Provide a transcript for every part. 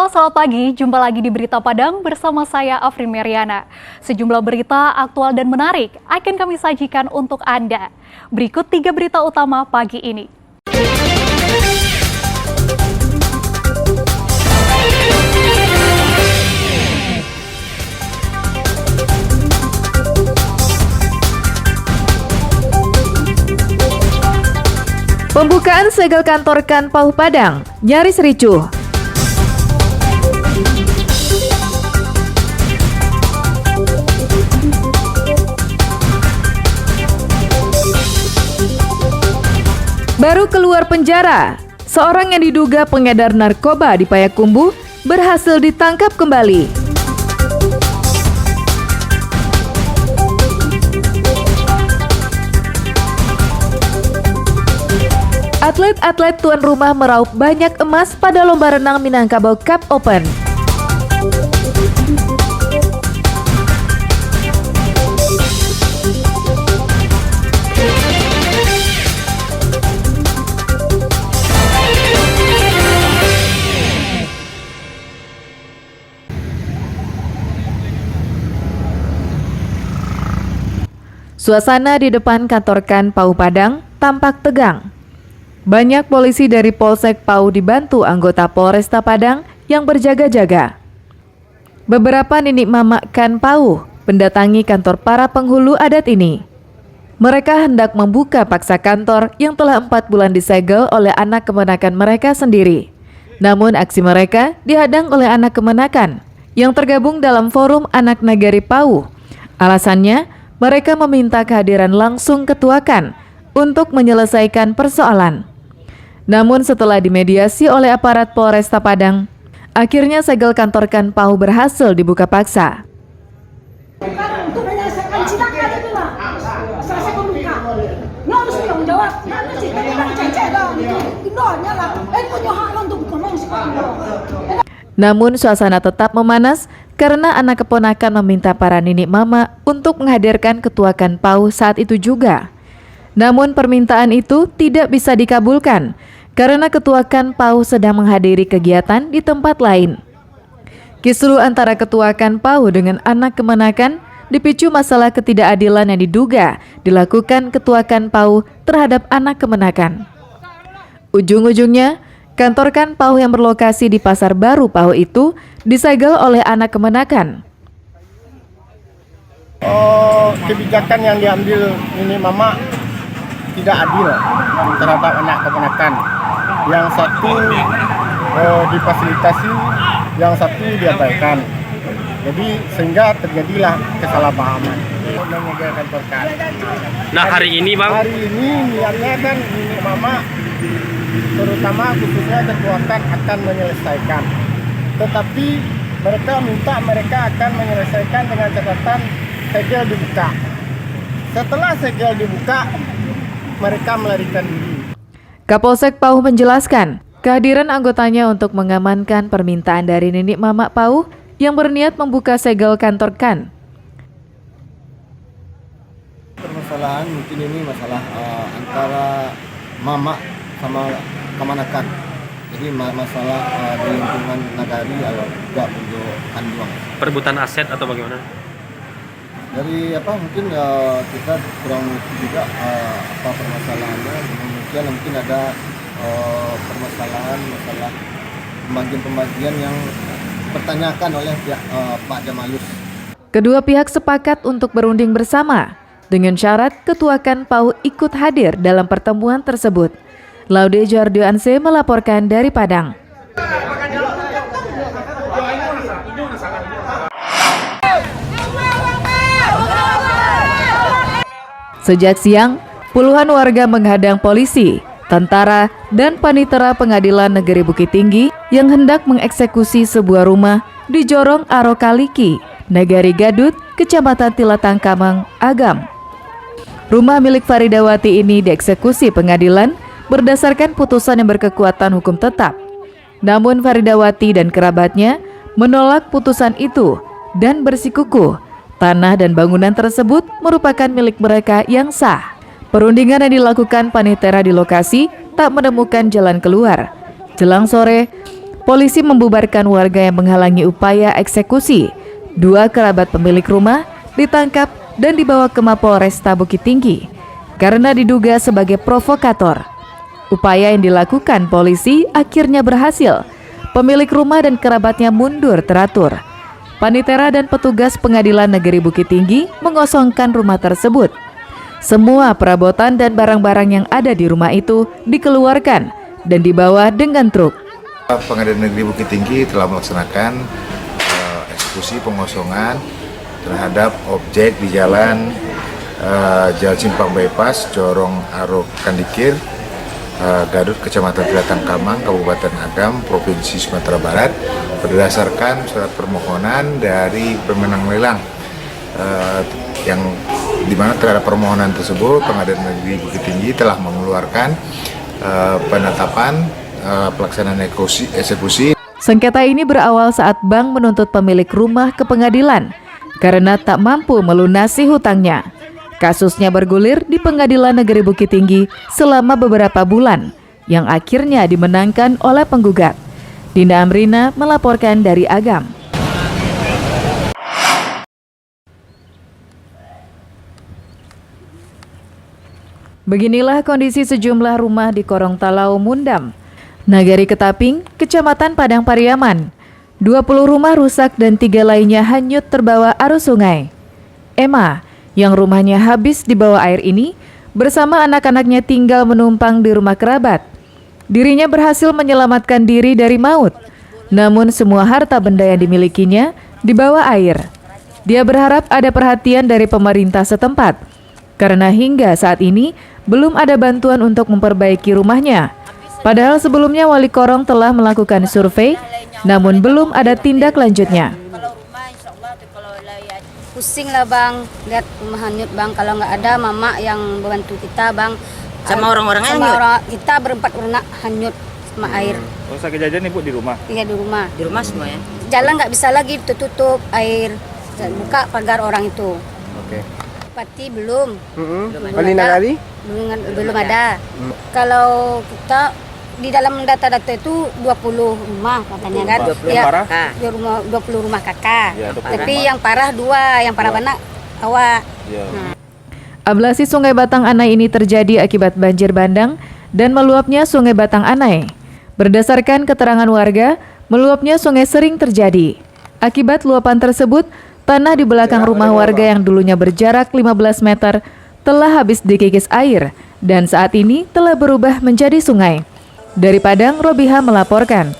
Halo, selamat pagi. Jumpa lagi di Berita Padang bersama saya Afri Meriana. Sejumlah berita aktual dan menarik akan kami sajikan untuk Anda. Berikut 3 berita utama pagi ini. Pembukaan segel kantor Kanpau Padang nyaris ricuh. Baru keluar penjara, seorang yang diduga pengedar narkoba di Payakumbuh berhasil ditangkap kembali. Atlet-atlet tuan rumah meraup banyak emas pada lomba renang Minangkabau Cup Open. Suasana di depan kantor Kanpau Padang tampak tegang. Banyak polisi dari Polsek Pau dibantu anggota Polresta Padang yang berjaga-jaga. Beberapa ninik mama Kanpau mendatangi kantor para penghulu adat ini. Mereka hendak membuka paksa kantor yang telah 4 bulan disegel oleh anak kemenakan mereka sendiri. Namun aksi mereka dihadang oleh anak kemenakan yang tergabung dalam Forum Anak Nagari Pau. Alasannya, mereka meminta kehadiran langsung Ketua KAN untuk menyelesaikan persoalan. Namun setelah dimediasi oleh aparat Polresta Padang, akhirnya segel kantor Kanpau berhasil dibuka paksa. Namun suasana tetap memanas karena anak keponakan meminta para ninik mama untuk menghadirkan Ketua Kanpau saat itu juga. Namun permintaan itu tidak bisa dikabulkan karena Ketua Kanpau sedang menghadiri kegiatan di tempat lain. Kisruh antara Ketua Kanpau dengan anak kemenakan dipicu masalah ketidakadilan yang diduga dilakukan Ketua Kanpau terhadap anak kemenakan. Ujung-ujungnya, kantor Kanpau yang berlokasi di Pasar Baru Pau itu disegel oleh anak kemenakan. Kebijakan yang diambil ini mama tidak adil terhadap anak keponakan. Yang satu difasilitasi, yang satu diabaikan. Jadi sehingga terjadilah kesalahpahaman. Menyegel kantor KAN. Nah hari ini bang? Hari ini niatnya kan ini mama, terutama khususnya Ketua KAN akan menyelesaikan. Tetapi mereka akan menyelesaikan dengan catatan segel dibuka. Setelah segel dibuka, mereka melarikan diri. Kapolsek Pau menjelaskan kehadiran anggotanya untuk mengamankan permintaan dari ninik mama Pau yang berniat membuka segel kantor KAN. Permasalahan mungkin ini masalah antara mama sama kemenakan. Jadi masalah di lingkungan nagari juga untuk kanduang. Perebutan aset atau bagaimana? Dari mungkin kita kurang mengerti juga apa permasalahannya. Mungkin ada permasalahan masalah pembagian yang dipertanyakan oleh pihak Pak Jamalus. Kedua pihak sepakat untuk berunding bersama dengan syarat Ketua Kanpau ikut hadir dalam pertemuan tersebut. Laude Jardioanse melaporkan dari Padang. Sejak siang, puluhan warga menghadang polisi, tentara, dan panitera Pengadilan Negeri Bukit Tinggi yang hendak mengeksekusi sebuah rumah di Jorong Arokaliki, Nagari Gadut, Kecamatan Tilatang Kamang, Agam. Rumah milik Faridawati ini dieksekusi pengadilan berdasarkan putusan yang berkekuatan hukum tetap. Namun Faridawati dan kerabatnya menolak putusan itu dan bersikukuh tanah dan bangunan tersebut merupakan milik mereka yang sah. Perundingan yang dilakukan panitera di lokasi tak menemukan jalan keluar. Jelang sore, polisi membubarkan warga yang menghalangi upaya eksekusi. 2 kerabat pemilik rumah ditangkap dan dibawa ke Mapolresta Bukit Tinggi karena diduga sebagai provokator. Upaya yang dilakukan polisi akhirnya berhasil. Pemilik rumah dan kerabatnya mundur teratur. Panitera dan petugas Pengadilan Negeri Bukit Tinggi mengosongkan rumah tersebut. Semua perabotan dan barang-barang yang ada di rumah itu dikeluarkan dan dibawa dengan truk. Pengadilan Negeri Bukit Tinggi telah melaksanakan eksekusi pengosongan terhadap objek di jalan Simpang Bypass, Corong Aro Kandikir, Gadut, Kecamatan Pilatang Kamang, Kabupaten Agam, Provinsi Sumatera Barat, berdasarkan surat permohonan dari pemenang lelang yang dimana terhadap permohonan tersebut Pengadilan Negeri Bukit Tinggi telah mengeluarkan penetapan pelaksanaan eksekusi. Sengketa ini berawal saat bank menuntut pemilik rumah ke pengadilan karena tak mampu melunasi hutangnya. Kasusnya bergulir di Pengadilan Negeri Bukit Tinggi selama beberapa bulan, yang akhirnya dimenangkan oleh penggugat. Dinda Amrina melaporkan dari Agam. Beginilah kondisi sejumlah rumah di Korongtalau, Mundam, Nagari Ketaping, Kecamatan Padang Pariaman. 20 rumah rusak dan 3 lainnya hanyut terbawa arus sungai. Emma, yang rumahnya habis di bawah air ini, bersama anak-anaknya tinggal menumpang di rumah kerabat. Dirinya berhasil menyelamatkan diri dari maut, namun semua harta benda yang dimilikinya dibawa air. Dia berharap ada perhatian dari pemerintah setempat, karena hingga saat ini belum ada bantuan untuk memperbaiki rumahnya. Padahal sebelumnya Wali Korong telah melakukan survei, namun belum ada tindak lanjutnya. Pusing lah bang, lihat rumah hanyut bang. Kalau nggak ada mama yang membantu kita bang. Sama orang-orang hanyut? Orang, kita berempat orang hanyut sama air. Oh, saat kejadian ibu di rumah? Iya di rumah. Di rumah semua ya? Jalan nggak bisa lagi, tutup air. Buka pagar orang itu. Oke. Pati belum. Belum ada. Kalau kita di dalam data-data itu 20 rumah katanya kan. 20 yang parah? Ya, 20 rumah kakak. Ya, tapi yang parah 2, yang parah banyak awak. Ya. Ablasi Sungai Batang Anai ini terjadi akibat banjir bandang dan meluapnya Sungai Batang Anai. Berdasarkan keterangan warga, meluapnya sungai sering terjadi. Akibat luapan tersebut, tanah di belakang rumah warga yang dulunya berjarak 15 meter telah habis dikikis air dan saat ini telah berubah menjadi sungai. Dari Padang, Robiha melaporkan.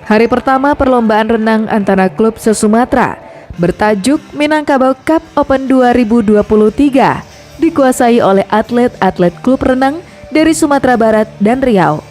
Hari pertama perlombaan renang antara klub se-Sumatera bertajuk Minangkabau Cup Open 2023 dikuasai oleh atlet-atlet klub renang dari Sumatera Barat dan Riau.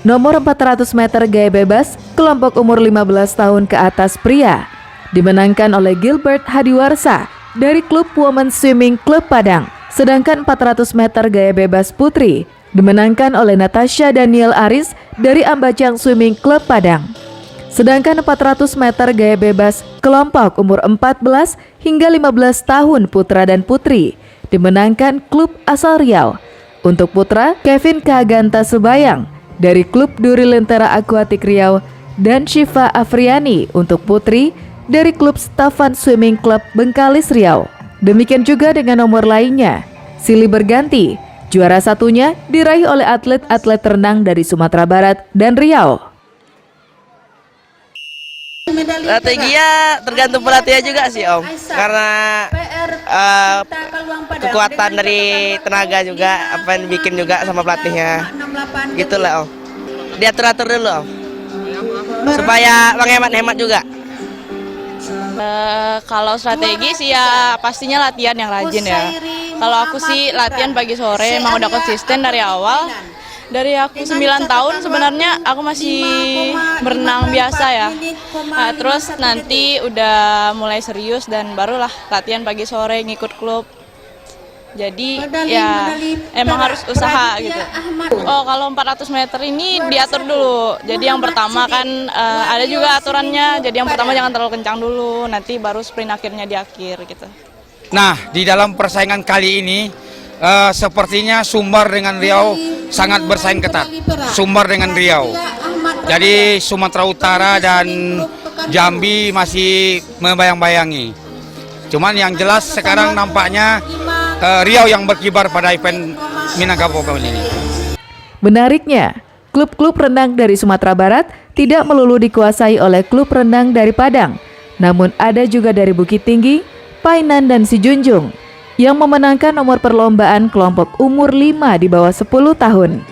Nomor 400 meter gaya bebas kelompok umur 15 tahun ke atas pria dimenangkan oleh Gilbert Hadiwarsa dari klub Women's Swimming Club Padang. Sedangkan 400 meter gaya bebas putri dimenangkan oleh Natasha Daniel Aris dari Ambacang Swimming Club Padang. Sedangkan 400 meter gaya bebas kelompok umur 14 hingga 15 tahun putra dan putri dimenangkan klub asal Riau. Untuk putra, Kevin Kaganta Sebayang dari klub Duri Lentera Aquatic Riau dan Syifa Afriani untuk putri dari klub Stafan Swimming Club Bengkalis Riau. Demikian juga dengan nomor lainnya. Silih berganti, juara satunya diraih oleh atlet-atlet renang dari Sumatera Barat dan Riau. Strateginya tergantung pelatihnya juga sih Om, karena kekuatan dari tenaga juga, apa yang dibikin juga sama pelatihnya, gitulah Om. Diatur-atur dulu Om, supaya menghemat-hemat juga. Kalau strategi sih ya pastinya latihan yang rajin ya. Kalau aku sih latihan pagi sore emang udah konsisten dari awal. Dari aku 9 tahun sebenarnya aku masih berenang biasa ya. Nah, terus nanti udah mulai serius dan barulah latihan pagi sore ngikut klub. Jadi ya emang harus usaha gitu. Oh, kalau 400 meter ini diatur dulu. Jadi yang pertama kan ada juga aturannya. Jadi yang pertama jangan terlalu kencang dulu, nanti baru sprint akhirnya di akhir gitu. Nah, di dalam persaingan kali ini sepertinya Sumbar dengan Riau sangat bersaing ketat. Sumbar dengan Riau. Jadi Sumatera Utara dan Jambi masih membayang-bayangi. Cuman yang jelas sekarang nampaknya Riau yang berkibar pada event Minangkabau ini. Menariknya, klub-klub renang dari Sumatera Barat tidak melulu dikuasai oleh klub renang dari Padang, namun ada juga dari Bukit Tinggi, Painan, dan Sijunjung yang memenangkan nomor perlombaan kelompok umur 5 di bawah 10 tahun.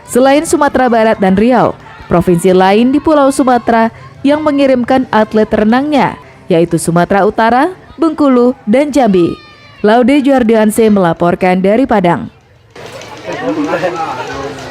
Selain Sumatera Barat dan Riau, provinsi lain di Pulau Sumatera yang mengirimkan atlet renangnya, yaitu Sumatera Utara, Bengkulu, dan Jambi. Laude Juardianse melaporkan dari Padang.